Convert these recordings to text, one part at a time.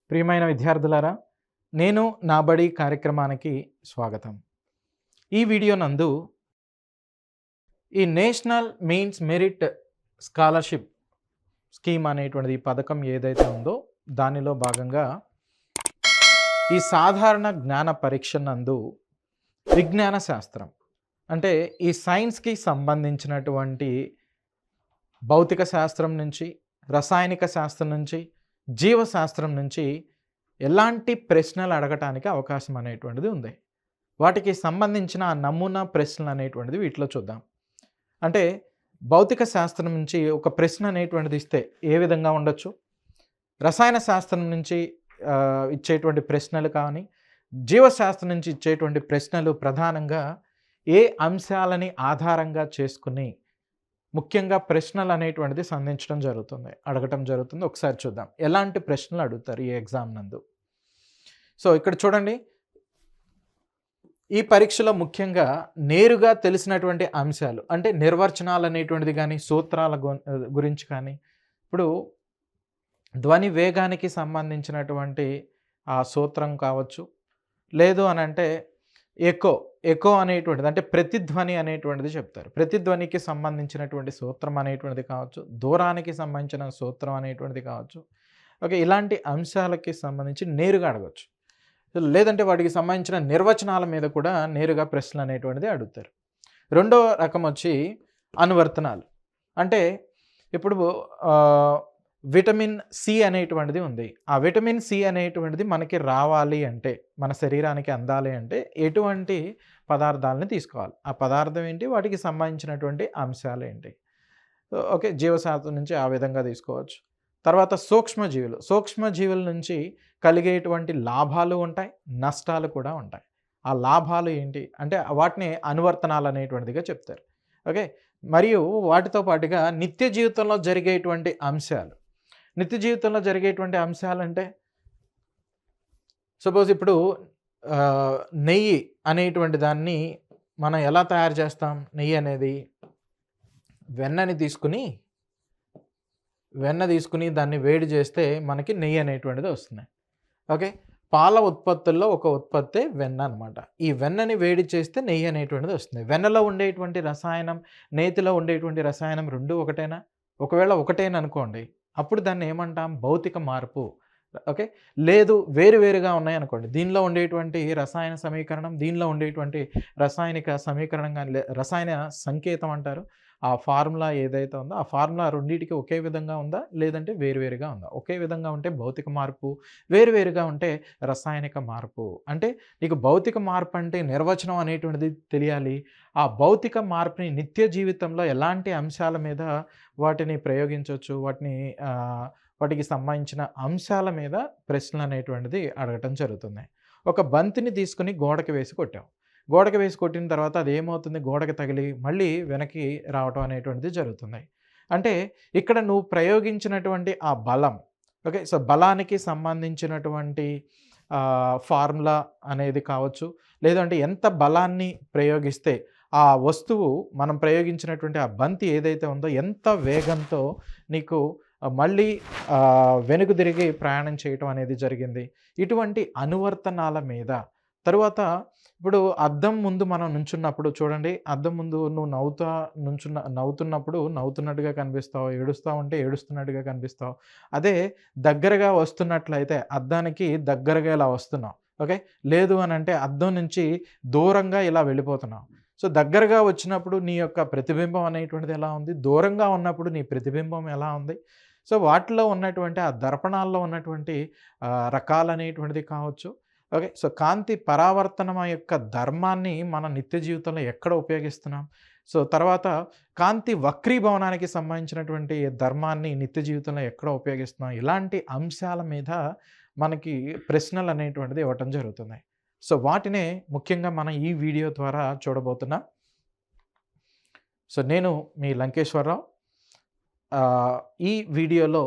ప్రియమైన విద్యార్థులారా, నేను నా బడి కార్యక్రమానికి స్వాగతం. ఈ వీడియో నందు ఈ national mains merit scholarship scheme అనేటువంటిది ఈ పథకం ఏదైతే ఉందో దానిలో భాగంగా ఈ సాధారణ జ్ఞాన పరీక్ష నందు విజ్ఞాన శాస్త్రం అంటే ఈ సైన్స్కి సంబంధించినటువంటి భౌతిక శాస్త్రం నుంచి, రసాయనిక శాస్త్రం నుంచి, జీవశాస్త్రం నుంచి ఎలాంటి ప్రశ్నలు అడగటానికి అవకాశం అనేటువంటిది ఉంది. వాటికి సంబంధించిన నమూనా ప్రశ్నలు అనేటువంటిది వీటిలో చూద్దాం. అంటే భౌతిక శాస్త్రం నుంచి ఒక ప్రశ్న అనేటువంటిది ఇస్తే ఏ విధంగా ఉండొచ్చు, రసాయన శాస్త్రం నుంచి ఇచ్చేటువంటి ప్రశ్నలు కానీ, జీవశాస్త్రం నుంచి ఇచ్చేటువంటి ప్రశ్నలు ప్రధానంగా ఏ అంశాలని ఆధారంగా చేసుకుని ముఖ్యంగా ప్రశ్నలు అనేటువంటిది అడగటం జరుగుతుంది. ఒకసారి చూద్దాం ఎలాంటి ప్రశ్నలు అడుగుతారు ఈ ఎగ్జామ్ నందు. సో ఇక్కడ చూడండి, ఈ పరీక్షలో ముఖ్యంగా నేరుగా తెలిసినటువంటి అంశాలు అంటే నిర్వచనాలు అనేటువంటిది కానీ, సూత్రాల గురించి కానీ, ఇప్పుడు ధ్వని వేగానికి సంబంధించినటువంటి ఆ సూత్రం కావచ్చు, లేదు అని అంటే ఎకో అనేటువంటిది అంటే ప్రతిధ్వని అనేటువంటిది చెప్తారు. ప్రతిధ్వనికి సంబంధించినటువంటి సూత్రం అనేటువంటిది కావచ్చు, దూరానికి సంబంధించిన సూత్రం అనేటువంటిది కావచ్చు. ఓకే, ఇలాంటి అంశాలకి సంబంధించి నేరుగా అడగచ్చు. లేదంటే వాటికి సంబంధించిన నిర్వచనాల మీద కూడా నేరుగా ప్రశ్నలు అనేటువంటిది అడుగుతారు. రెండో రకం వచ్చి అనువర్తనాలు. అంటే ఇప్పుడు విటమిన్ సి అనేటువంటిది ఉంది. ఆ విటమిన్ సి అనేటువంటిది మనకి రావాలి అంటే, మన శరీరానికి అందాలి అంటే ఎటువంటి పదార్థాలని తీసుకోవాలి, ఆ పదార్థం ఏంటి, వాటికి సంబంధించినటువంటి అంశాలు ఏంటి. ఓకే, జీవశాస్త్రం నుంచి ఆ విధంగా తీసుకోవచ్చు. తర్వాత సూక్ష్మజీవుల నుంచి కలిగేటువంటి లాభాలు ఉంటాయి, నష్టాలు కూడా ఉంటాయి. ఆ లాభాలు ఏంటి అంటే వాటిని అనువర్తనాలు అనేటువంటిదిగా చెప్తారు. ఓకే, మరియు వాటితో పాటుగా నిత్య జీవితంలో జరిగేటువంటి అంశాలంటే సపోజ్ ఇప్పుడు నెయ్యి అనేటువంటి దాన్ని మనం ఎలా తయారు చేస్తాం? నెయ్యి అనేది వెన్న తీసుకుని దాన్ని వేడి చేస్తే మనకి నెయ్యి అనేటువంటిది వస్తుంది. ఓకే, పాల ఉత్పత్తుల్లో ఒక ఉత్పత్తే వెన్న అనమాట. ఈ వెన్నని వేడి చేస్తే నెయ్యి అనేటువంటిది వస్తుంది. వెన్నలో ఉండేటువంటి రసాయనం, నేతిలో ఉండేటువంటి రసాయనం రెండు ఒకటేనా? ఒకవేళ ఒకటేననుకోండి, అప్పుడు దాన్ని ఏమంటాం? భౌతిక మార్పు. ఓకే, లేదు వేరువేరుగా ఉన్నాయనుకోండి, దీనిలో ఉండేటువంటి రసాయన సమీకరణం, దీనిలో ఉండేటువంటి రసాయనిక సమీకరణం కానీ రసాయన సంకేతం అంటారు, ఆ ఫార్ములా ఏదైతే ఉందో ఆ ఫార్ములా రెండింటికి ఒకే విధంగా ఉందా, లేదంటే వేరువేరుగా ఉందా? ఒకే విధంగా ఉంటే భౌతిక మార్పు, వేరువేరుగా ఉంటే రసాయనిక మార్పు. అంటే నీకు భౌతిక మార్పు అంటే నిర్వచనం అనేటువంటిది తెలియాలి. ఆ భౌతిక మార్పుని నిత్య జీవితంలో ఎలాంటి అంశాల మీద వాటిని ప్రయోగించవచ్చు, వాటికి సంబంధించిన అంశాల మీద ప్రశ్నలు అనేటువంటిది అడగటం జరుగుతుంది. ఒక బంతిని తీసుకుని గోడకి వేసి కొట్టిన తర్వాత అది ఏమవుతుంది? గోడకి తగిలి మళ్ళీ వెనక్కి రావటం అనేటువంటిది జరుగుతుంది. అంటే ఇక్కడ నువ్వు ప్రయోగించినటువంటి ఆ బలం, ఓకే, సో బలానికి సంబంధించినటువంటి ఫార్ములా అనేది కావచ్చు, లేదంటే ఎంత బలాన్ని ప్రయోగిస్తే ఆ వస్తువు, మనం ప్రయోగించినటువంటి ఆ బంతి ఏదైతే ఉందో ఎంత వేగంతో నీకు మళ్ళీ వెనుక తిరిగి ప్రయాణం చేయటం అనేది జరిగింది. ఇటువంటి అనువర్తనాల మీద. తరువాత ఇప్పుడు అద్దం ముందు మనం నుంచున్నప్పుడు చూడండి, అద్దం ముందు నువ్వు నవ్వుతున్నప్పుడు నవ్వుతున్నట్టుగా కనిపిస్తావు, ఏడుస్తూ ఉంటే ఏడుస్తున్నట్టుగా కనిపిస్తావు. అదే దగ్గరగా వస్తున్నట్లయితే అద్దానికి దగ్గరగా ఇలా వస్తున్నావు. ఓకే, లేదు అని అంటే అద్దం నుంచి దూరంగా ఇలా వెళ్ళిపోతున్నావు. సో దగ్గరగా వచ్చినప్పుడు నీ యొక్క ప్రతిబింబం అనేటువంటిది ఎలా ఉంది, దూరంగా ఉన్నప్పుడు నీ ప్రతిబింబం ఎలా ఉంది. సో వాటిలో ఉన్నటువంటి ఆ దర్పణాల్లో ఉన్నటువంటి రకాలు అనేటువంటిది కావచ్చు. ఓకే, సో కాంతి పరావర్తనం యొక్క ధర్మాన్ని మన నిత్య జీవితంలో ఎక్కడ ఉపయోగిస్తున్నాం. సో తర్వాత కాంతి వక్రీభవనానికి సంబంధించినటువంటి ధర్మాన్ని నిత్య జీవితంలో ఎక్కడ ఉపయోగిస్తున్నాం. ఇలాంటి అంశాల మీద మనకి ప్రశ్నలు అనేటువంటిది ఇవ్వటం జరుగుతుంది. సో వాటినే ముఖ్యంగా మనం ఈ వీడియో ద్వారా చూడబోతున్నాం. సో నేను మీ లంకేశ్వరరావు. ఈ వీడియోలో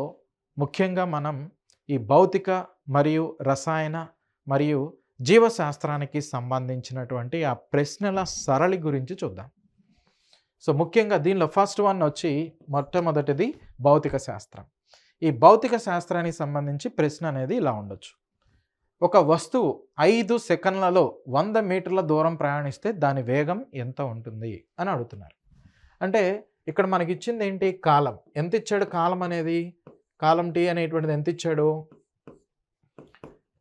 ముఖ్యంగా మనం ఈ భౌతిక మరియు రసాయన మరియు జీవశాస్త్రానికి సంబంధించినటువంటి ఆ ప్రశ్నల సరళి గురించి చూద్దాం. సో ముఖ్యంగా దీనిలో ఫస్ట్ వన్ వచ్చి మొట్టమొదటిది భౌతిక శాస్త్రం. ఈ భౌతిక శాస్త్రానికి సంబంధించి ప్రశ్న అనేది ఇలా ఉండొచ్చు. ఒక వస్తువు 5 సెకన్లలో 100 మీటర్ల దూరం ప్రయాణిస్తే దాని వేగం ఎంత ఉంటుంది అని అడుగుతున్నారు. అంటే ఇక్కడ మనకిచ్చింది ఏంటి? కాలం. ఎంత ఇచ్చాడు కాలం అనేది? కాలం టీ అనేటువంటిది ఎంత ఇచ్చాడు?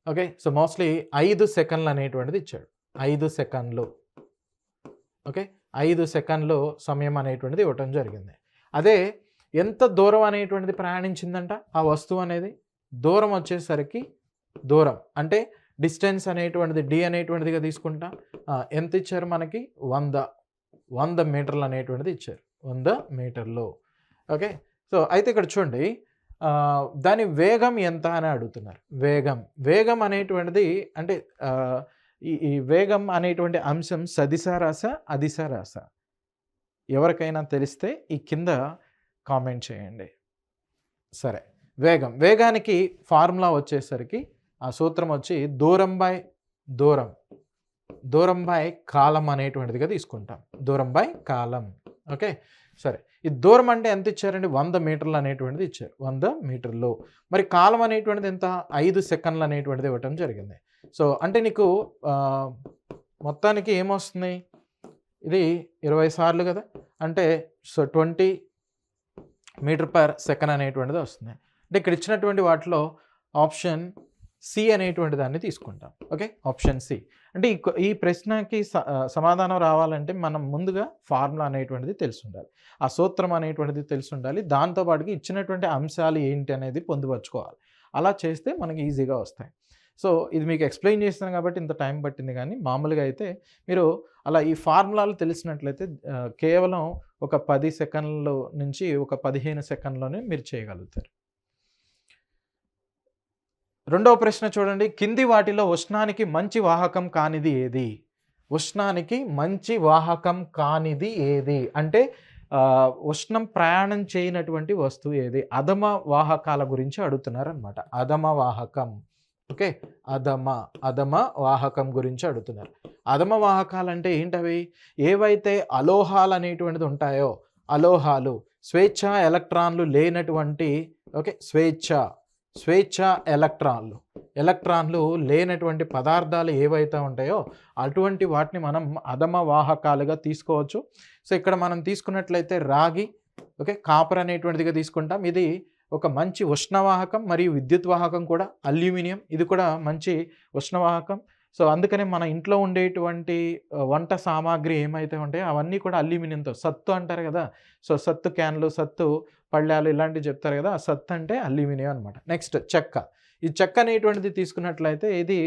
ఓకే. సో మోస్ట్లీ 5 సెకన్లు అనేటువంటిది ఇచ్చాడు. 5 సెకన్లు. ఓకే. 5 సెకన్లు సమయం అనేటువంటిది ఇవ్వటం జరిగింది. అదే ఎంత దూరం అనేటువంటిది ప్రయాణించిందంట ఆ వస్తువు అనేది? దూరం వచ్చేసరికి దూరం అంటే డిస్టెన్స్ అనేటువంటిది డి అనేటువంటిదిగా తీసుకుంటాం. ఎంత ఇచ్చారు మనకి? 100 మీటర్లు అనేటువంటిది ఇచ్చారు. 100 మీటర్లు. ఓకే. సో అయితే ఇక్కడ చూడండి, దాని వేగం ఎంత అని అడుగుతున్నారు. వేగం అనేటువంటిది అంటే ఈ వేగం అనేటువంటి అంశం సదిశా రాస అదిశా రాస? ఎవరికైనా తెలిస్తే ఈ కింద కామెంట్ చేయండి. సరే, వేగానికి ఫార్ములా వచ్చేసరికి ఆ సూత్రం వచ్చి దూరం బై కాలం అనేటువంటిదిగా తీసుకుంటాం. దూరం బై కాలం. ఓకే. సరే, ఈ దూరం అంటే ఎంత ఇచ్చారండి? 100 మీటర్లు అనేటువంటిది ఇచ్చారు. 100 మీటర్లు. మరి కాలం అనేటువంటిది ఎంత? 5 సెకన్లు అనేటువంటిది ఇవ్వటం జరిగింది. సో అంటే నీకు మొత్తానికి ఏమొస్తుంది? ఇది 20 సార్లు కదా, అంటే సో 20 మీటర్ పర్ సెకండ్ అనేటువంటిది వస్తుంది. అంటే ఇక్కడ ఇచ్చినటువంటి వాటిలో ఆప్షన్ సి అనేటువంటి దాన్ని తీసుకుంటాం. Okay, option C. అంటే ఈ ప్రశ్నకి సమాధానం రావాలంటే మనం ముందుగా ఫార్ములా అనేటువంటిది తెలిసి ఉండాలి, ఆ సూత్రం అనేటువంటిది తెలిసి ఉండాలి, దాంతోపాటుగా ఇచ్చినటువంటి అంశాలు ఏంటి అనేది పొందుపరుచుకోవాలి. అలా చేస్తే మనకి ఈజీగా వస్తాయి. సో ఇది మీకు ఎక్స్ప్లెయిన్ చేస్తాను కాబట్టి ఇంత టైం పట్టింది, కానీ మామూలుగా అయితే మీరు అలా ఈ ఫార్ములాలు తెలిసినట్లయితే కేవలం ఒక 10 సెకండ్ల నుంచి ఒక 15 సెకండ్లోనే మీరు చేయగలుగుతారు. రెండవ ప్రశ్న చూడండి, కింది వాటిలో ఉష్ణానికి మంచి వాహకం కానిది ఏది? ఉష్ణానికి మంచి వాహకం కానిది ఏది అంటే ఉష్ణం ప్రయాణం చేయనటువంటి వస్తువు ఏది? అధమ వాహకాల గురించి అడుగుతున్నారు అనమాట. అధమ వాహకం. ఓకే, అధమ వాహకం గురించి అడుగుతున్నారు. అధమ వాహకాలు అంటే ఏంటవి? ఏవైతే అలోహాలు అనేటువంటిది ఉంటాయో, అలోహాలు, స్వేచ్ఛ ఎలక్ట్రాన్లు లేనటువంటి, ఓకే, స్వేచ్ఛ ఎలక్ట్రాన్లు లేనటువంటి పదార్థాలు ఏవైతే ఉంటాయో అటువంటి వాటిని మనం అధమ వాహకాలుగా తీసుకోవచ్చు. సో ఇక్కడ మనం తీసుకున్నట్లయితే రాగి, ఓకే, కాపర్ అనేటువంటిదిగా తీసుకుంటాం. ఇది ఒక మంచి ఉష్ణవాహకం మరియు విద్యుత్ వాహకం కూడా. అల్యూమినియం, ఇది కూడా మంచి ఉష్ణవాహకం. సో అందుకనే మన ఇంట్లో ఉండేటువంటి వంట సామాగ్రి ఏమైతే ఉంటాయో అవన్నీ కూడా అల్యూమినియంతో, సత్తు అంటారు కదా. సో సత్తు క్యాన్లు, సత్తు పళ్ళాలు ఇలాంటివి చెప్తారు కదా, ఆ సత్తు అంటే అల్యూమినియం అనమాట. నెక్స్ట్ చెక్క. ఈ చెక్క అనేటువంటిది తీసుకున్నట్లయితే ఇది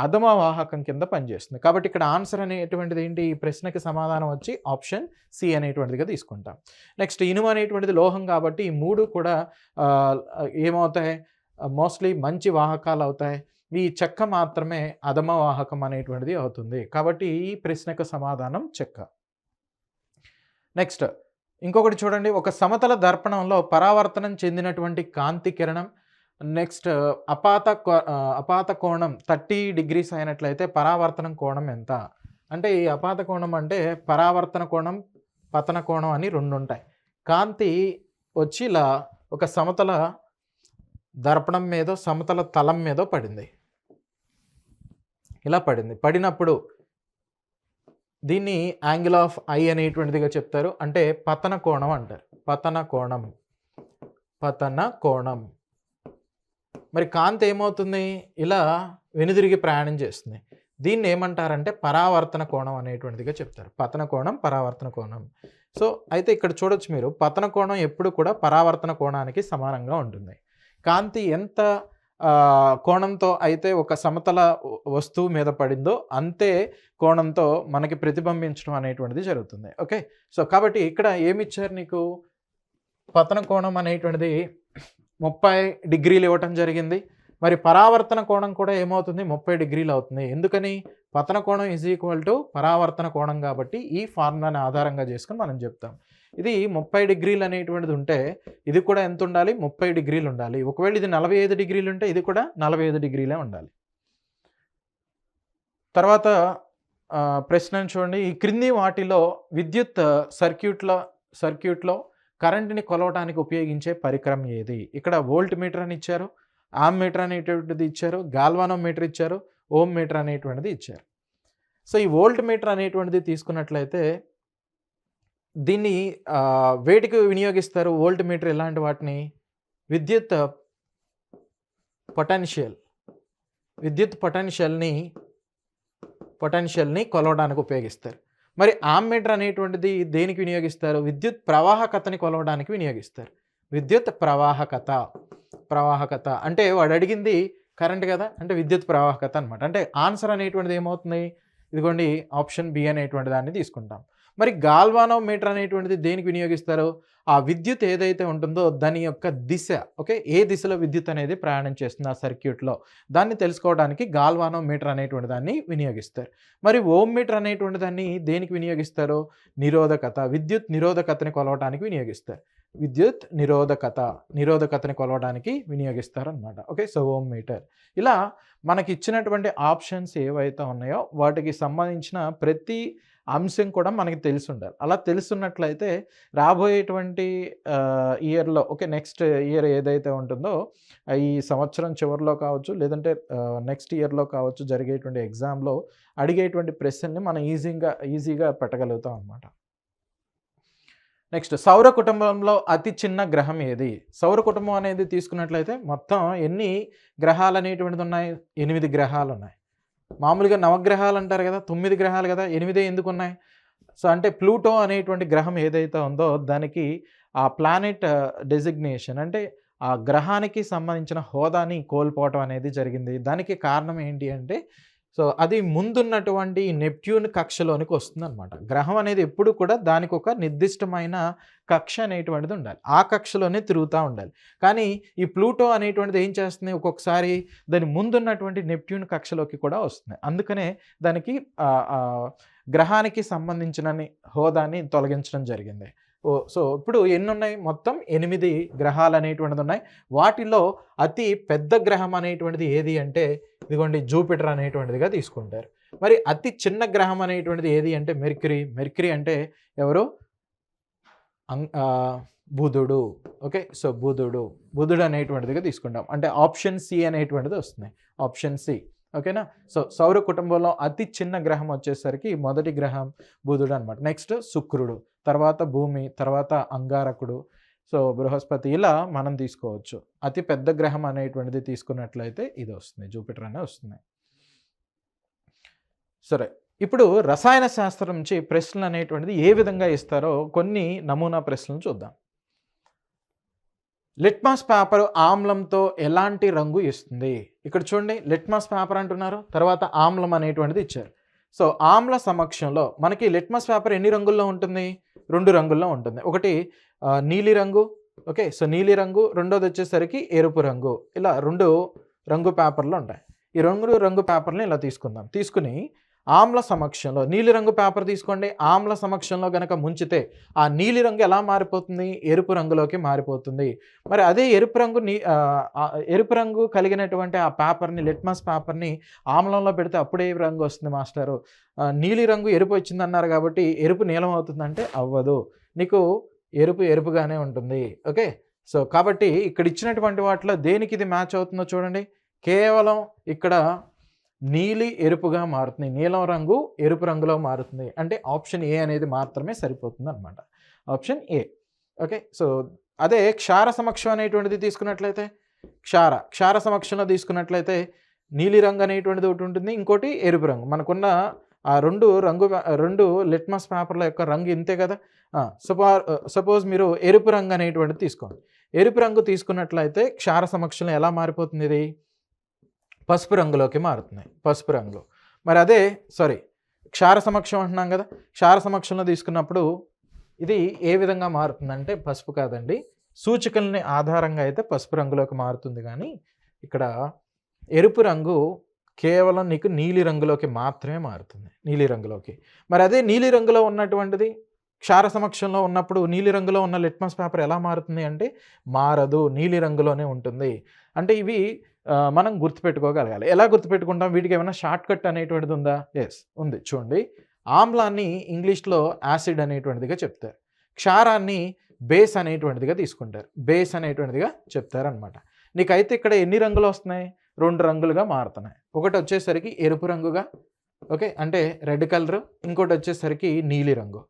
అధమ వాహకం కింద పనిచేస్తుంది. కాబట్టి ఇక్కడ ఆన్సర్ అనేటువంటిది ఏంటి? ఈ ప్రశ్నకి సమాధానం వచ్చి ఆప్షన్ సి అనేటువంటిదిగా తీసుకుంటాం. నెక్స్ట్ ఇనుము అనేటువంటిది లోహం కాబట్టి ఈ మూడు కూడా ఏమవుతాయి? మోస్ట్లీ మంచి వాహకాలు అవుతాయి. ఈ చెక్క మాత్రమే అధమ వాహకం అనేటువంటిది అవుతుంది. కాబట్టి ఈ ప్రశ్నకు సమాధానం చెక్క. నెక్స్ట్ ఇంకొకటి చూడండి, ఒక సమతల దర్పణంలో పరావర్తనం చెందినటువంటి కాంతి కిరణం నెక్స్ట్ అపాత కోణం 30 degrees అయినట్లయితే పరావర్తనం కోణం ఎంత? అంటే ఈ అపాత కోణం అంటే పరావర్తన కోణం, పతన కోణం అని రెండు ఉంటాయి. కాంతి వచ్చి ఇలా ఒక సమతల దర్పణం మీద, సమతల తలం మీద పడింది, ఇలా పడింది. పడినప్పుడు దీన్ని యాంగిల్ ఆఫ్ ఐ అనేటువంటిదిగా చెప్తారు, అంటే పతన కోణం అంటారు. పతన కోణం. మరి కాంతి ఏమవుతుంది? ఇలా వెనుదిరిగి ప్రయాణం చేస్తుంది. దీన్ని ఏమంటారంటే పరావర్తన కోణం అనేటువంటిదిగా చెప్తారు. పతన కోణం, పరావర్తన కోణం. సో అయితే ఇక్కడ చూడొచ్చు మీరు, పతన కోణం ఎప్పుడు కూడా పరావర్తన కోణానికి సమానంగా ఉంటుంది. కాంతి ఎంత కోణంతో అయితే ఒక సమతల వస్తువు మీద పడిందో అంతే కోణంతో మనకి ప్రతిబింబించడం అనేటువంటిది జరుగుతుంది. ఓకే, సో కాబట్టి ఇక్కడ ఏమిచ్చారు నీకు? పతన కోణం అనేటువంటిది 30 degrees ఇవ్వటం జరిగింది. మరి పరావర్తన కోణం కూడా ఏమవుతుంది? 30 degrees అవుతుంది. ఎందుకని? పతన కోణం ఈజ్ ఈక్వల్ టు పరావర్తన కోణం కాబట్టి ఈ ఫార్ములాని ఆధారంగా చేసుకుని మనం చెప్తాం. ఇది 30 degrees అనేటువంటిది ఉంటే ఇది కూడా ఎంత ఉండాలి? 30 degrees ఉండాలి. ఒకవేళ ఇది 45 degrees ఉంటే ఇది కూడా 45 degrees ఉండాలి. తర్వాత ప్రశ్న చూడండి, ఈ క్రింది వాటిలో విద్యుత్ సర్క్యూట్లో కరెంట్ని కొలవడానికి ఉపయోగించే పరికరం ఏది? ఇక్కడ వోల్ట్ మీటర్ అని ఇచ్చారు, ఆమ్మీటర్ అనేటువంటిది ఇచ్చారు, గాల్వానోమీటర్ ఇచ్చారు, ఓమ్ మీటర్ అనేటువంటిది ఇచ్చారు. సో ఈ వోల్ట్ మీటర్ అనేటువంటిది తీసుకున్నట్లయితే దీన్ని వేటికి వినియోగిస్తారు? వోల్ట్ మీటర్ ఇలాంటి వాటిని విద్యుత్ పొటెన్షియల్ని కొలవడానికి ఉపయోగిస్తారు. మరి ఆమ్మీటర్ అనేటువంటిది దేనికి వినియోగిస్తారు? విద్యుత్ ప్రవాహకతని కొలవడానికి వినియోగిస్తారు. విద్యుత్ ప్రవాహకత అంటే వాడు అడిగింది కరెంట్ కదా, అంటే విద్యుత్ ప్రవాహకత అనమాట. అంటే ఆన్సర్ అనేటువంటిది ఏమవుతుంది? ఇదిగోండి ఆప్షన్ బి అనేటువంటి దాన్ని తీసుకుంటాం. మరి గాల్వానోమీటర్ అనేటువంటిది దేనికి వినియోగిస్తారు? ఆ విద్యుత్ ఏదైతే ఉంటుందో దాని యొక్క దిశ, ఓకే, ఏ దిశలో విద్యుత్ అనేది ప్రయాణం చేస్తుంది ఆ సర్క్యూట్లో, దాన్ని తెలుసుకోవడానికి గాల్వానోమీటర్ అనేటువంటి దాన్ని వినియోగిస్తారు. మరి ఓమ్ మీటర్ అనేటువంటి దాన్ని దేనికి వినియోగిస్తారు? విద్యుత్ నిరోధకతని కొలవడానికి వినియోగిస్తారు. నిరోధకతని కొలవడానికి వినియోగిస్తారు అనమాట. Okay, so ohm meter. ఇలా మనకి ఇచ్చినటువంటి ఆప్షన్స్ ఏవైతే ఉన్నాయో వాటికి సంబంధించిన ప్రతి అంశం కూడా మనకి తెలిసి ఉండాలి. అలా తెలుసున్నట్లయితే రాబోయేటువంటి ఇయర్‌లో, ఓకే, నెక్స్ట్ ఇయర్ ఏదైతే ఉంటుందో ఈ సంవత్సరం చివరిలో కావచ్చు, లేదంటే నెక్స్ట్ ఇయర్‌లో కావచ్చు, జరిగేటువంటి ఎగ్జామ్‌లో అడిగేటువంటి ప్రశ్నల్ని మనం ఈజీగా పెట్టగలుగుతాం అనమాట. నెక్స్ట్, సౌర కుటుంబంలో అతి చిన్న గ్రహం ఏది? సౌర కుటుంబం అనేది తీసుకున్నట్లయితే మొత్తం ఎన్ని గ్రహాలు అనేటువంటిది ఉన్నాయి? 8 గ్రహాలు ఉన్నాయి. మామూలుగా నవగ్రహాలు అంటారు కదా, 9 గ్రహాలు కదా, 8 ఎందుకు ఉన్నాయి? సో అంటే ప్లూటో అనేటువంటి గ్రహం ఏదైతే ఉందో దానికి ఆ ప్లానెట్ డెసిగ్నేషన్, అంటే ఆ గ్రహానికి సంబంధించిన హోదాని కోల్పోవటం అనేది జరిగింది. దానికి కారణం ఏంటి అంటే, సో అది ముందున్నటువంటి నెప్ట్యూన్ కక్షలోనికి వస్తుందన్నమాట. గ్రహం అనేది ఎప్పుడు కూడా దానికి ఒక నిర్దిష్టమైన కక్ష అనేటువంటిది ఉండాలి, ఆ కక్షలోనే తిరుగుతూ ఉండాలి. కానీ ఈ ప్లూటో అనేటువంటిది ఏం చేస్తుంది? ఒక్కొక్కసారి దాని ముందున్నటువంటి నెప్ట్యూన్ కక్షలోకి కూడా వస్తుంది. అందుకనే దానికి గ్రహానికి సంబంధించిన హోదాని తొలగించడం జరిగింది. సో ఇప్పుడు ఎన్ని ఉన్నాయి? మొత్తం 8 గ్రహాలు అనేటువంటిది ఉన్నాయి. వాటిలో అతి పెద్ద గ్రహం అనేటువంటిది ఏది అంటే ఇదిగోండి జూపిటర్ అనేటువంటిదిగా తీసుకుంటారు. మరి అతి చిన్న గ్రహం అనేటువంటిది ఏది అంటే మెర్క్యూరీ అంటే ఎవరు? బుధుడు. ఓకే, సో బుధుడు అనేటువంటిదిగా తీసుకుంటాం. అంటే ఆప్షన్ సి అనేటువంటిది వస్తుంది, ఆప్షన్ సి. ఓకేనా? సో సౌర కుటుంబంలో అతి చిన్న గ్రహం వచ్చేసరికి మొదటి గ్రహం బుధుడు అనమాట. నెక్స్ట్ శుక్రుడు, తర్వాత భూమి, తర్వాత అంగారకుడు, సో బృహస్పతి, ఇలా మనం తీసుకోవచ్చు. అతి పెద్ద గ్రహం అనేటువంటిది తీసుకున్నట్లయితే ఇది వస్తుంది, జూపిటర్ అనే వస్తుంది. సరే, ఇప్పుడు రసాయన శాస్త్రం నుంచి ప్రశ్నలు అనేటువంటిది ఏ విధంగా ఇస్తారో కొన్ని నమూనా ప్రశ్నలు చూద్దాం. లిట్మస్ పేపర్ ఆమ్లంతో ఎలాంటి రంగు ఇస్తుంది? ఇక్కడ చూడండి, లిట్మస్ పేపర్ అంటున్నారు, తర్వాత ఆమ్లం అనేటువంటిది ఇచ్చారు. సో ఆమ్ల సమక్షంలో మనకి లిట్మస్ పేపర్ ఎన్ని రంగుల్లో ఉంటుంది? 2 రంగుల్లో ఉంటుంది. ఒకటి నీలి రంగు, ఓకే, సో నీలి రంగు, రెండోది వచ్చేసరికి ఎరుపు రంగు. ఇలా 2 రంగు పేపర్లు ఉంటాయి. ఈ రంగు పేపర్ని ఇలా తీసుకుని ఆమ్ల సమక్షంలో నీలిరంగు పేపర్ తీసుకోండి. ఆమ్ల సమక్షంలో గనక ముంచితే ఆ నీలి రంగు ఎలా మారిపోతుంది? ఎరుపు రంగులోకి మారిపోతుంది. మరి అదే ఎరుపు రంగు కలిగినటువంటి ఆ పేపర్ని, లిట్మస్ పేపర్ని ఆమ్లంలో పెడితే అప్పుడే రంగు వస్తుంది మాస్టారు, నీలి రంగు ఎరుపు వచ్చిందన్నారు కాబట్టి ఎరుపు నీలం అవుతుందంటే అవ్వదు, నీకు ఎరుపుగానే ఉంటుంది. ఓకే, సో కాబట్టి ఇక్కడ ఇచ్చినటువంటి వాటిలో దేనికి ఇది మ్యాచ్ అవుతుందో చూడండి. కేవలం ఇక్కడ నీలి ఎరుపుగా మారుతుంది, నీలం రంగు ఎరుపు రంగులో మారుతుంది. అంటే ఆప్షన్ ఏ అనేది మాత్రమే సరిపోతుంది అనమాట, ఆప్షన్ ఏ. ఓకే, సో అదే క్షార సమక్షం అనేటువంటిది తీసుకున్నట్లయితే, క్షార సమక్షంలో తీసుకున్నట్లయితే నీలి రంగు అనేటువంటిది ఒకటి ఉంటుంది, ఇంకోటి ఎరుపు రంగు. మనకున్న ఆ రెండు లిట్మస్ పేపర్ల యొక్క రంగు ఇంతే కదా. సపోజ్ మీరు ఎరుపు రంగు అనేటువంటిది తీసుకోండి. ఎరుపు రంగు తీసుకున్నట్లయితే క్షార సమక్షంలో ఎలా మారిపోతుంది? ఇది పసుపు రంగులోకి మారుతుంది, పసుపు రంగు. మరి అదే క్షార సమక్షం అంటున్నాం కదా, క్షార సమక్షంలో తీసుకున్నప్పుడు ఇది ఏ విధంగా మారుతుందంటే పసుపు కాదండి, సూచికల్ని ఆధారంగా అయితే పసుపు రంగులోకి మారుతుంది. కానీ ఇక్కడ ఎరుపు రంగు కేవలం నీకు నీలి రంగులోకి మాత్రమే మారుతుంది, నీలి రంగులోకి. మరి అదే నీలి రంగులో ఉన్నటువంటిది క్షార సమక్షంలో ఉన్నప్పుడు నీలి రంగులో ఉన్న లిట్మస్ పేపర్ ఎలా మారుతుంది అంటే మారదు, నీలి రంగులోనే ఉంటుంది. అంటే ఇవి మనం గుర్తుపెట్టుకోగలగాలి. ఎలా గుర్తుపెట్టుకుంటాం? వీటికి ఏమైనా షార్ట్ కట్ అనేటువంటిది ఉందా? ఎస్, ఉంది. చూడండి, ఆమ్లాన్ని ఇంగ్లీష్లో యాసిడ్ అనేటువంటిదిగా చెప్తారు, క్షారాన్ని బేస్ అనేటువంటిదిగా తీసుకుంటారు, బేస్ అనేటువంటిదిగా చెప్తారనమాట. నీకైతే ఇక్కడ ఎన్ని రంగులు వస్తున్నాయి? 2 రంగులుగా మారుతున్నాయి. ఒకటి వచ్చేసరికి ఎరుపు రంగుగా, ఓకే, అంటే రెడ్ కలరు, ఇంకోటి వచ్చేసరికి నీలి రంగు,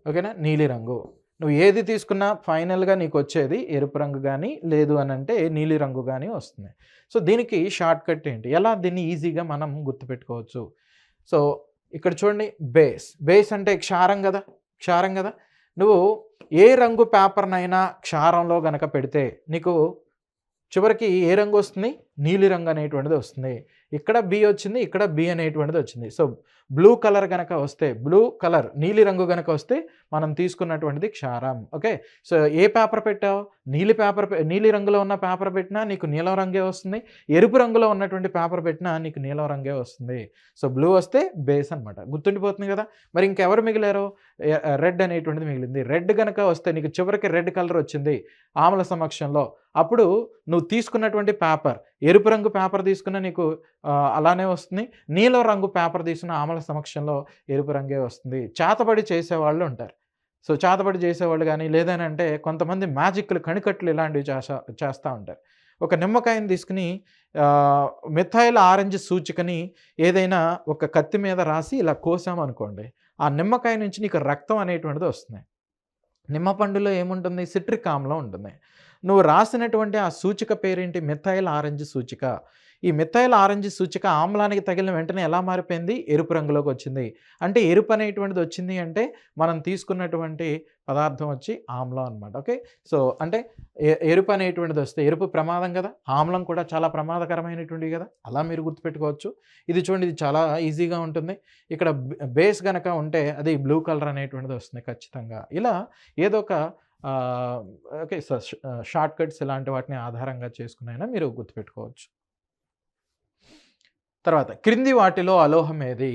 ఓకేనా, నీలి రంగు. నువ్వు ఏది తీసుకున్నా ఫైనల్గా నీకు వచ్చేది ఎరుపు రంగు కానీ, లేదు అని అంటే నీలి రంగు కానీ వస్తుంది. సో దీనికి షార్ట్ కట్ ఏంటి, ఎలా దీన్ని ఈజీగా మనం గుర్తుపెట్టుకోవచ్చు? సో ఇక్కడ చూడండి, బేస్, బేస్ అంటే క్షారం కదా, క్షారం కదా. నువ్వు ఏ రంగు పేపర్నైనా క్షారంలో గనక పెడితే నీకు చివరికి ఏ రంగు వస్తుంది? నీలి రంగు అనేటువంటిది వస్తుంది. ఇక్కడ బి వచ్చింది, ఇక్కడ బి అనేటువంటిది వచ్చింది. సో బ్లూ కలర్ గనక వస్తే, బ్లూ కలర్ నీలి రంగు గనక వస్తే మనం తీసుకున్నటువంటిది క్షారం. ఓకే, సో ఏ పేపర్ పెట్టావు? నీలి రంగులో ఉన్న పేపర్ పెట్టినా నీకు నీలం రంగే వస్తుంది, ఎరుపు రంగులో ఉన్నటువంటి పేపర్ పెట్టినా నీకు నీలం రంగే వస్తుంది. సో బ్లూ వస్తే బేస్ అనమాట, గుర్తుండిపోతుంది కదా. మరి ఇంకెవరు మిగిలారు? రెడ్ అనేటువంటిది మిగిలింది. రెడ్ గనక వస్తే నీకు చివరికి రెడ్ కలర్ వచ్చింది ఆమ్ల సమక్షంలో, అప్పుడు నువ్వు తీసుకున్నటువంటి పేపర్, ఎరుపు రంగు పేపర్ తీసుకున్న నీకు అలానే వస్తుంది, నీలం రంగు పేపర్ తీసుకున్న ఆమ్ల సమక్షంలో ఎరుపు రంగే వస్తుంది. చేతబడి చేసేవాళ్ళు ఉంటారు. సో చేతబడి చేసేవాళ్ళు కానీ, లేదనంటే కొంతమంది మ్యాజిక్లు, కణికట్లు ఇలాంటివి చేస్తూ ఉంటారు. ఒక నిమ్మకాయని తీసుకుని మిథైల్ ఆరెంజ్ సూచికని ఏదైనా ఒక కత్తి మీద రాసి ఇలా కోసామనుకోండి, ఆ నిమ్మకాయ నుంచి నీకు రక్తం అనేటువంటిది వస్తుంది. నిమ్మ పండులో ఏముంటుంది? సిట్రిక్ ఆమ్లం ఉంటుంది. నువ్వు రాసినటువంటి ఆ సూచిక పేరేంటి? మిథైల్ ఆరెంజ్ సూచిక. ఈ మిథైల్ ఆరెంజ్ సూచిక ఆమ్లానికి తగిలిన వెంటనే ఎలా మారిపోయింది? ఎరుపు రంగులోకి వచ్చింది. అంటే ఎరుపు అనేటువంటిది వచ్చింది అంటే మనం తీసుకున్నటువంటి పదార్థం వచ్చి ఆమ్లం అనమాట. ఓకే, సో అంటే ఎరుపు అనేటువంటిది వస్తే, ఎరుపు ప్రమాదం కదా, ఆమ్లం కూడా చాలా ప్రమాదకరమైనటువంటివి కదా, అలా మీరు గుర్తుపెట్టుకోవచ్చు. ఇది చూడండి, ఇది చాలా ఈజీగా ఉంటుంది. ఇక్కడ బేస్ గనక ఉంటే అది బ్లూ కలర్ అనేటువంటిది వస్తుంది ఖచ్చితంగా. ఇలా ఏదో ఒక ఓకే, షార్ట్ కట్స్ ఇలాంటి వాటిని ఆధారంగా చేసుకునైనా మీరు గుర్తుపెట్టుకోవచ్చు. తర్వాత క్రింది వాటిలో అలోహం ఏది?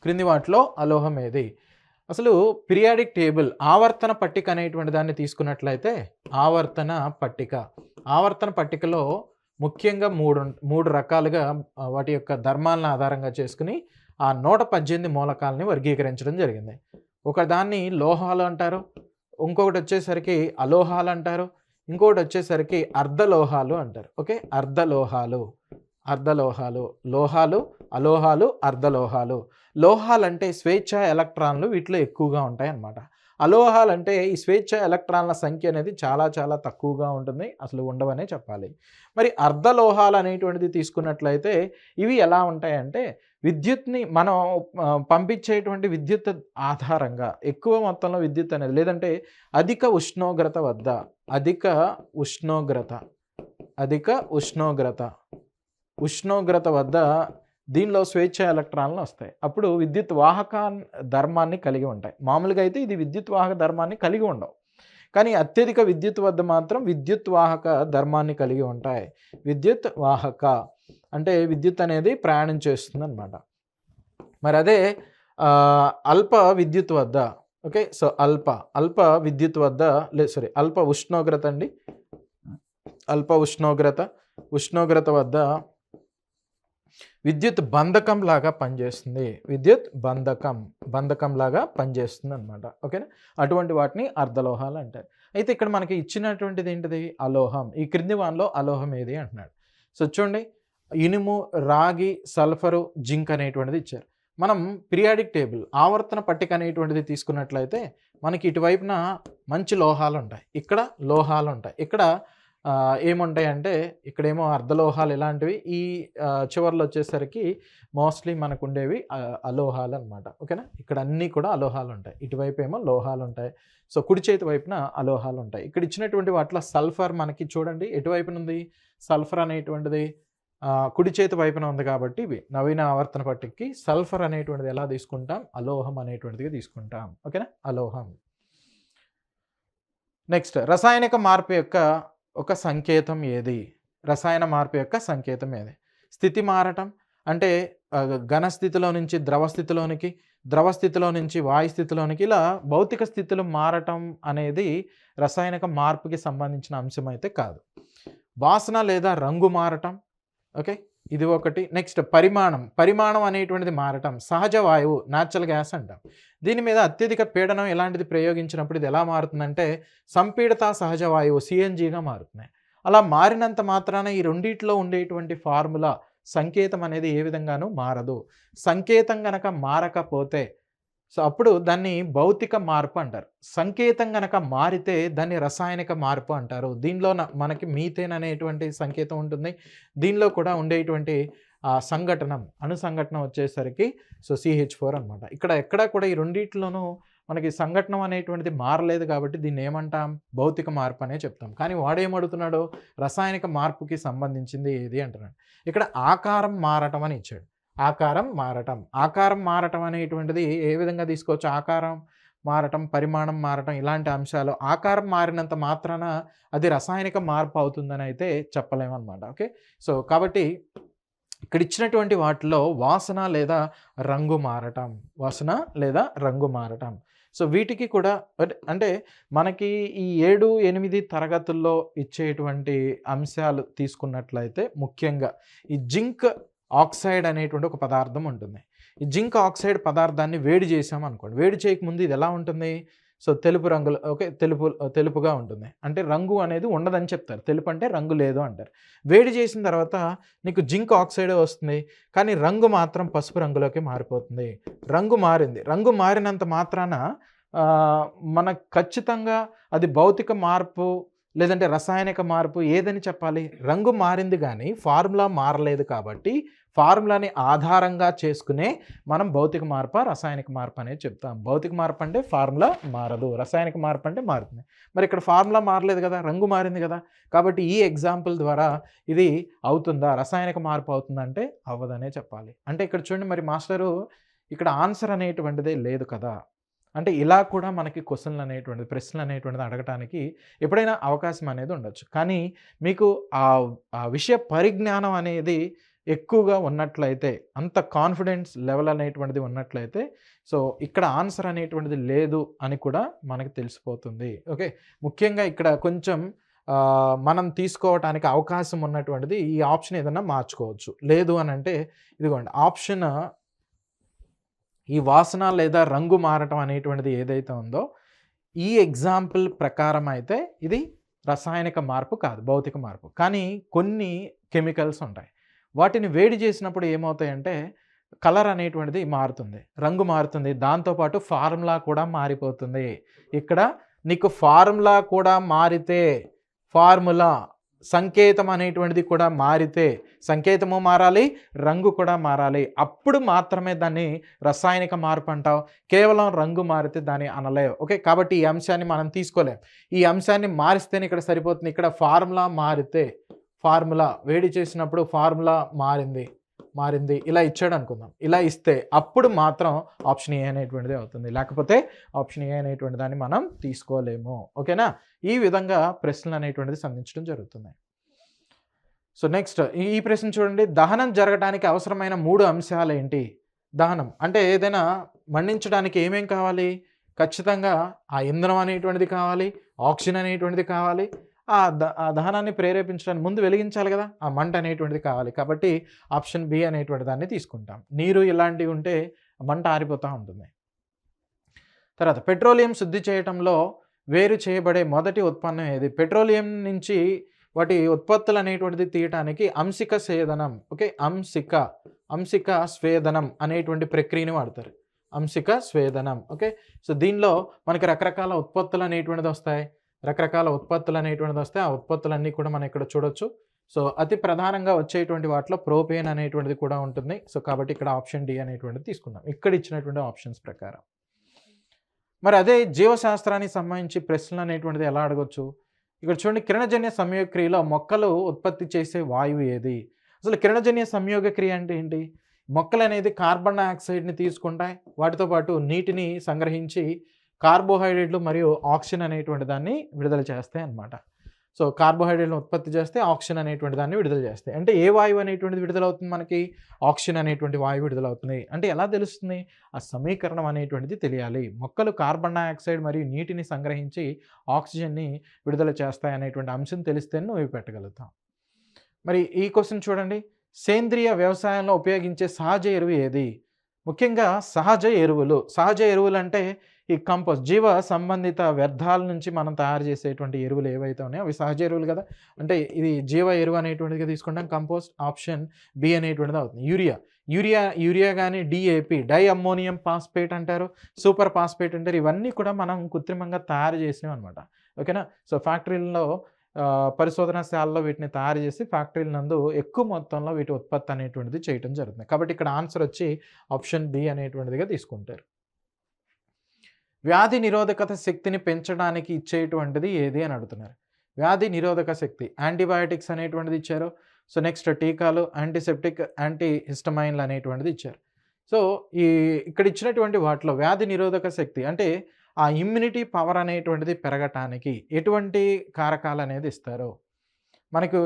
క్రింది వాటిలో అలోహం ఏది? అసలు పీరియాడిక్ టేబుల్, ఆవర్తన పట్టిక అనేటువంటి దాన్ని తీసుకున్నట్లయితే, ఆవర్తన పట్టికలో ముఖ్యంగా మూడు రకాలుగా వాటి యొక్క ధర్మాలను ఆధారంగా చేసుకుని ఆ 118 మూలకాలని వర్గీకరించడం జరిగింది. ఒక దాన్ని లోహాలు అంటారు, ఇంకొకటి వచ్చేసరికి అలోహాలు అంటారు, ఇంకొకటి వచ్చేసరికి అర్ధలోహాలు అంటారు. ఓకే, అర్ధలోహాలు, లోహాలు, అలోహాలు, అర్ధలోహాలు. లోహాలు అంటే స్వేచ్ఛ ఎలక్ట్రాన్లు వీటిలో ఎక్కువగా ఉంటాయి అన్నమాట. అలోహాలు అంటే ఈ స్వేచ్ఛ ఎలక్ట్రాన్ల సంఖ్య అనేది చాలా చాలా తక్కువగా ఉంటుంది, అసలు ఉండవనే చెప్పాలి. మరి అర్ధలోహాలు అనేటువంటిది తీసుకున్నట్లయితే ఇవి ఎలా ఉంటాయంటే, విద్యుత్ని మనం పంపించేటువంటి విద్యుత్ ఆధారంగా ఎక్కువ మొత్తంలో విద్యుత్ అనేది, లేదంటే అధిక ఉష్ణోగ్రత వద్ద దీనిలో స్వేచ్ఛ ఎలక్ట్రాన్లు వస్తాయి. అప్పుడు విద్యుత్ వాహక ధర్మాన్ని కలిగి ఉంటాయి. మామూలుగా అయితే ఇది విద్యుత్ వాహక ధర్మాన్ని కలిగి ఉండవు, కానీ అత్యధిక విద్యుత్ వద్ద మాత్రం విద్యుత్ వాహక ధర్మాన్ని కలిగి ఉంటాయి. విద్యుత్ వాహక అంటే విద్యుత్ అనేది ప్రయాణం చేస్తుంది అనమాట. మరి అదే అల్ప విద్యుత్ వద్ద, ఓకే, సో అల్ప విద్యుత్ వద్ద అల్ప ఉష్ణోగ్రత అండి, అల్ప ఉష్ణోగ్రత వద్ద విద్యుత్ బంధకం లాగా పనిచేస్తుంది, బంధకం లాగా పనిచేస్తుంది అనమాట. ఓకేనా, అటువంటి వాటిని అర్ధలోహాలు అంటారు. అయితే ఇక్కడ మనకి ఇచ్చినటువంటిది ఏంటిది? అలోహం. ఈ క్రింది వానిలో అలోహం ఏది అంటున్నాడు. సో చూడండి, ఇనుము, రాగి, సల్ఫరు, జింక్ అనేటువంటిది ఇచ్చారు. మనం పీరియాడిక్ టేబుల్, ఆవర్తన పట్టిక అనేటువంటిది తీసుకున్నట్లయితే మనకి ఇటువైపున మంచి లోహాలు ఉంటాయి, ఇక్కడ లోహాలు ఉంటాయి, ఇక్కడ ఏముంటాయంటే ఇక్కడేమో అర్ధలోహాలు ఇలాంటివి, ఈ చివర్లో వచ్చేసరికి మోస్ట్లీ మనకు ఉండేవి అలోహాలు అనమాట. ఓకేనా, ఇక్కడ అన్నీ కూడా అలోహాలు ఉంటాయి, ఇటువైపు ఏమో లోహాలు ఉంటాయి. సో కుడి చేతి వైపున అలోహాలు ఉంటాయి. ఇక్కడ ఇచ్చినటువంటి వాటిలో సల్ఫర్ మనకి చూడండి ఎటువైపున ఉంది? సల్ఫర్ అనేటువంటిది కుడి చేతి వైపున ఉంది కాబట్టి ఇవి నవీన ఆవర్తన పట్టికకి సల్ఫర్ అనేటువంటిది ఎలా తీసుకుంటాం? అలోహం అనేటువంటిది తీసుకుంటాం. ఓకేనా, అలోహం. నెక్స్ట్, రసాయనిక మార్పు యొక్క ఒక సంకేతం ఏది? రసాయన మార్పు యొక్క సంకేతం ఏది? స్థితి మారటం అంటే ఘన స్థితిలో నుంచి ద్రవ స్థితిలోనికి, ద్రవ స్థితిలో నుంచి వాయు స్థితిలోనికి, ఇలా భౌతిక స్థితులు మారటం అనేది రసాయనిక మార్పుకి సంబంధించిన అంశం అయితే కాదు. వాసన లేదా రంగు మారటం, ఓకే, ఇది ఒకటి. నెక్స్ట్ పరిమాణం. పరిమాణం అనేటువంటిది మారటం. సహజ వాయువు న్యాచురల్ గ్యాస్ అంటాం. దీని మీద అత్యధిక పీడనం ఇలాంటిది ప్రయోగించినప్పుడు ఇది ఎలా మారుతుందంటే సంపీడిత సహజ వాయువు సీఎన్జీగా మారుతున్నాయి. అలా మారినంత మాత్రాన ఈ రెండిట్లో ఉండేటువంటి ఫార్ములా సంకేతం అనేది ఏ విధంగానూ మారదు. సంకేతం గనక మారకపోతే అప్పుడు దాన్ని భౌతిక మార్పు అంటారు. సంకేతం గనక మారితే దాన్ని రసాయనిక మార్పు అంటారు. దీనిలో మనకి మీథేన్ అనేటువంటి సంకేతం ఉంటుంది. దీనిలో కూడా ఉండేటువంటి సంఘటనం అణుసంఘటన వచ్చేసరికి CH4 అనమాట. ఇక్కడ ఎక్కడ కూడా ఈ రెండిట్లోనూ మనకి సంఘటనం అనేటువంటిది మారలేదు కాబట్టి దీన్ని ఏమంటాం? భౌతిక మార్పు అనే చెప్తాం. కానీ వాడేమడుగుతున్నాడు? రసాయనిక మార్పుకి సంబంధించింది ఏది అంటున్నాడు. ఇక్కడ ఆకారం మారటం అని ఇచ్చాడు. ఆకారం మారటం. ఆకారం మారటం అనేటువంటిది ఏ విధంగా తీసుకోవచ్చు? ఆకారం మారటం, పరిమాణం మారటం ఇలాంటి అంశాలు. ఆకారం మారినంత మాత్రాన అది రసాయనిక మార్పు అవుతుందని అయితే చెప్పలేమన్నమాట. ఓకే. సో కాబట్టి ఇక్కడ ఇచ్చినటువంటి వాటిలో వాసన లేదా రంగు మారటం, వాసన లేదా రంగు మారటం. సో వీటికి కూడా అంటే మనకి ఈ 7, 8 తరగతుల్లో ఇచ్చేటువంటి అంశాలు తీసుకున్నట్లయితే ముఖ్యంగా ఈ జింక్ ఆక్సైడ్ అనేటువంటి ఒక పదార్థం ఉంటుంది. ఈ జింక్ ఆక్సైడ్ పదార్థాన్ని వేడి చేసామనుకోండి. వేడి చేయకముందు ఇది ఎలా ఉంటుంది? సో తెలుపు రంగులో తెలుపుగా ఉంటుంది. అంటే రంగు అనేది ఉండదని చెప్తారు. తెలుపు అంటే రంగు లేదు అంటారు. వేడి చేసిన తర్వాత నీకు జింక్ ఆక్సైడే వస్తుంది. కానీ రంగు మాత్రం పసుపు రంగులోకి మారిపోతుంది. రంగు మారింది. రంగు మారినంత మాత్రాన మనకు ఖచ్చితంగా అది భౌతిక మార్పు లేదంటే రసాయనిక మార్పు ఏదని చెప్పాలి? రంగు మారింది కానీ ఫార్ములా మారలేదు కాబట్టి ఫార్ములాని ఆధారంగా చేసుకునే మనం భౌతిక మార్పు, రసాయనిక మార్పు అనేది చెప్తాం. భౌతిక మార్పు అంటే ఫార్ములా మారదు, రసాయనిక మార్పు అంటే మారుతుంది. మరి ఇక్కడ ఫార్ములా మారలేదు కదా, రంగు మారింది కదా. కాబట్టి ఈ ఎగ్జాంపుల్ ద్వారా ఇది అవుతుందా, రసాయనిక మార్పు అవుతుందంటే అవ్వదనే చెప్పాలి. అంటే ఇక్కడ చూడండి, మరి మాస్టరు ఇక్కడ ఆన్సర్ అనేటువంటిదే లేదు కదా. అంటే ఇలా కూడా మనకి క్వశ్చన్లు అనేటువంటిది, ప్రశ్నలు అనేటువంటిది అడగటానికి ఎప్పుడైనా అవకాశం అనేది ఉండొచ్చు. కానీ మీకు ఆ విషయ పరిజ్ఞానం అనేది ఎక్కువగా ఉన్నట్లయితే, అంత కాన్ఫిడెన్స్ లెవెల్ అనేటువంటిది ఉన్నట్లయితే, సో ఇక్కడ ఆన్సర్ అనేటువంటిది లేదు అని కూడా మనకి తెలిసిపోతుంది. ఓకే. ముఖ్యంగా ఇక్కడ కొంచెం మనం తీసుకోవటానికి అవకాశం ఉన్నటువంటిది ఈ ఆప్షన్ ఏదన్నా మార్చుకోవచ్చు. లేదు అని అంటే ఇదిగోండి ఆప్షన్ ఈ వాసన లేదా రంగు మారటం అనేటువంటిది ఏదైతే ఉందో ఈ ఎగ్జాంపుల్ ప్రకారం అయితే ఇది రసాయనిక మార్పు కాదు, భౌతిక మార్పు. కానీ కొన్ని కెమికల్స్ ఉంటాయి, వాటిని వేడి చేసినప్పుడు ఏమవుతాయంటే కలర్ అనేటువంటిది మారుతుంది, రంగు మారుతుంది, దాంతోపాటు ఫార్ములా కూడా మారిపోతుంది. ఇక్కడ నీకు ఫార్ములా కూడా మారితే, ఫార్ములా సంకేతం అనేటువంటిది కూడా మారితే, సంకేతము మారాలి, రంగు కూడా మారాలి. అప్పుడు మాత్రమే దాన్ని రసాయనిక మార్పు అంటావు. కేవలం రంగు మారితే దాన్ని అనలేవు. ఓకే. కాబట్టి ఈ అంశాన్ని మనం తీసుకోలేం. ఈ అంశాన్ని మారిస్తేనే ఇక్కడ సరిపోతుంది. ఇక్కడ ఫార్ములా మారితే, ఫార్ములా వేడి చేసినప్పుడు ఫార్ములా మారింది ఇలా ఇచ్చాడు అనుకుందాం. ఇలా ఇస్తే అప్పుడు మాత్రం ఆప్షన్ ఏ అనేటువంటిది అవుతుంది. లేకపోతే ఆప్షన్ ఏ అనేటువంటి దాన్ని మనం తీసుకోలేము. ఓకేనా. ఈ విధంగా ప్రశ్నలు అనేటువంటిది సంధించడం జరుగుతుంది. సో నెక్స్ట్ ఈ ప్రశ్న చూడండి. దహనం జరగడానికి అవసరమైన 3 అంశాలు ఏంటి? దహనం అంటే ఏదైనా మండించడానికి ఏమేం కావాలి? ఖచ్చితంగా ఆ ఇంధనం అనేటువంటిది కావాలి, ఆక్సిజన్ అనేటువంటిది కావాలి. ఆ దహనాన్ని ప్రేరేపించడానికి ముందు వెలిగించాలి కదా, ఆ మంట అనేటువంటిది కావాలి. కాబట్టి ఆప్షన్ బి అనేటువంటి దాన్ని తీసుకుంటాం. నీరు ఇలాంటివి ఉంటే మంట ఆరిపోతూ ఉంటుంది. తర్వాత పెట్రోలియం శుద్ధి చేయటంలో వేరు చేయబడే మొదటి ఉత్పన్నం ఏది? పెట్రోలియం నుంచి వాటి ఉత్పత్తులు అనేటువంటిది తీయటానికి అంశిక స్వేదనం, ఓకే, అంశిక స్వేదనం అనేటువంటి ప్రక్రియని వాడతారు. అంశిక స్వేదనం. ఓకే. సో దీనిలో మనకి రకరకాల ఉత్పత్తులు అనేటువంటిది వస్తాయి. ఆ ఉత్పత్తులన్నీ కూడా మనం ఇక్కడ చూడొచ్చు. సో అతి ప్రధానంగా వచ్చేటువంటి వాటిలో ప్రోపేన్ అనేటువంటిది కూడా ఉంటుంది. సో కాబట్టి ఇక్కడ ఆప్షన్ డి అనేటువంటిది తీసుకుందాం ఇక్కడ ఇచ్చినటువంటి ఆప్షన్స్ ప్రకారం. మరి అదే జీవశాస్త్రానికి సంబంధించి ప్రశ్నలు అనేటువంటిది ఎలా అడగొచ్చు? ఇక్కడ చూడండి, కిరణజన్య సంయోగ క్రియలో మొక్కలు ఉత్పత్తి చేసే వాయువు ఏది? అసలు కిరణజన్య సంయోగ క్రియ అంటే ఏంటి? మొక్కలు అనేది కార్బన్ డైఆక్సైడ్ని తీసుకుంటాయి, వాటితో పాటు నీటిని సంగ్రహించి కార్బోహైడ్రేట్లు మరియు ఆక్సిజన్ అనేటువంటి దాన్ని విడుదల చేస్తాయి అన్నమాట. సో కార్బోహైడ్రేట్లను ఉత్పత్తి చేస్తే ఆక్సిజన్ అనేటువంటి దాన్ని విడుదల చేస్తాయి. అంటే ఏ వాయువు అనేటువంటిది విడుదలవుతుంది? మనకి ఆక్సిజన్ అనేటువంటి వాయువు విడుదలవుతుంది. అంటే ఎలా తెలుస్తుంది? ఆ సమీకరణం అనేటువంటిది తెలియాలి. మొక్కలు కార్బన్ డైఆక్సైడ్ మరియు నీటిని సంగ్రహించి ఆక్సిజన్ని విడుదల చేస్తాయి అనేటువంటి అంశం తెలిస్తేనే నువ్వు పెట్టగలుగుతాం. మరి ఈ క్వశ్చన్ చూడండి, సేంద్రియ వ్యవసాయంలో ఉపయోగించే సహజ ఎరువు ఏది? ముఖ్యంగా సహజ ఎరువులు. సహజ ఎరువులంటే ఈ కంపోస్ట్ జీవ సంబంధిత వ్యర్థాల నుంచి మనం తయారు చేసేటువంటి ఎరువులు ఏవైతే ఉన్నాయో అవి సహజ ఎరువులు కదా! అంటే ఇది జీవ ఎరువు అనేటువంటిదిగా తీసుకుంటాం. కంపోస్ట్ ఆప్షన్ బి అనేటువంటిది అవుతుంది. యూరియా గాని డీఏపీ డై అమ్మోనియం ఫాస్ఫేట్ అంటారు. సూపర్ ఫాస్ఫేట్ అంటారు. ఇవన్నీ కూడా మనం కృత్రిమంగా తయారు చేసినవన్నమాట. ఓకేనా? సో ఫ్యాక్టరీల్లో పరిశోధనశాలలో వీటిని తయారు చేసి ఫ్యాక్టరీల నందు ఎక్కువ మొత్తంలో వీటి ఉత్పత్తి అనేటువంటిది చేయటం జరుగుతుంది. కాబట్టి ఇక్కడ ఆన్సర్ వచ్చి ఆప్షన్ బి అనేటువంటిదిగా తీసుకుంటారు. వ్యాధి నిరోధకత శక్తిని పెంచడానికి ఇచ్చేటువంటిది ఏది అని అడుగుతున్నారు. వ్యాధి నిరోధక శక్తి యాంటీబయాటిక్స్ అనేటువంటిది ఇచ్చారు. సో నెక్స్ట్ టీకాలు, యాంటీసెప్టిక్, యాంటీ హిస్టమైన్లు అనేటువంటిది ఇచ్చారు. సో ఇక్కడ ఇచ్చినటువంటి వాటిలో వ్యాధి నిరోధక శక్తి అంటే ఆ ఇమ్యూనిటీ పవర్ అనేటువంటిది పెరగటానికి ఎటువంటి కారకాలు అనేది ఇస్తారు? మనకు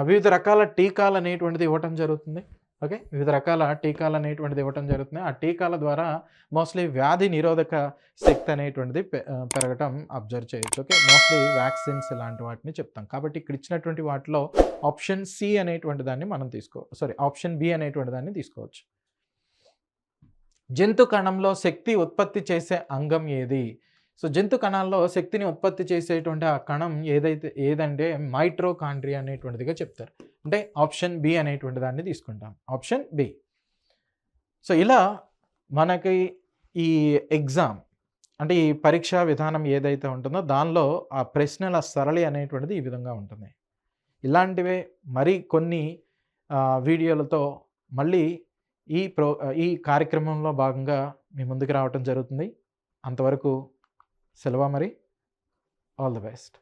వివిధ రకాల టీకాలు అనేటువంటిది ఇవ్వటం జరుగుతుంది. ఓకే, వివిధ రకాల టీకాలు అనేటువంటిది ఇవ్వటం జరుగుతుంది. ఆ టీకాల ద్వారా మోస్ట్లీ వ్యాధి నిరోధక శక్తి అనేటువంటిది పెరగటం అబ్జర్వ్ చేయొచ్చు. ఓకే, మోస్ట్లీ వ్యాక్సిన్స్ ఇలాంటి వాటిని చెప్తాం. కాబట్టి ఇక్కడ ఇచ్చినటువంటి వాటిలో ఆప్షన్ సి అనేటువంటి దాన్ని మనం ఆప్షన్ బి అనేటువంటి దాన్ని తీసుకోవచ్చు. జంతు కణంలో శక్తి ఉత్పత్తి చేసే అంగం ఏది? సో జంతు కణాల్లో శక్తిని ఉత్పత్తి చేసేటువంటి ఆ కణం ఏదంటే మైట్రోకాండ్రియా అనేటువంటిదిగా చెప్తారు. అంటే ఆప్షన్ బి అనేటువంటి దాన్ని తీసుకుంటాం. Option B. సో ఇలా మనకి ఈ ఎగ్జామ్ అంటే ఈ పరీక్షా విధానం ఏదైతే ఉంటుందో దానిలో ఆ ప్రశ్నల సరళి అనేటువంటిది ఈ విధంగా ఉంటుంది. ఇలాంటివే మరి కొన్ని వీడియోలతో మళ్ళీ ఈ కార్యక్రమంలో భాగంగా మీ ముందుకు రావటం జరుగుతుంది. అంతవరకు సెలవు మరి. All the best.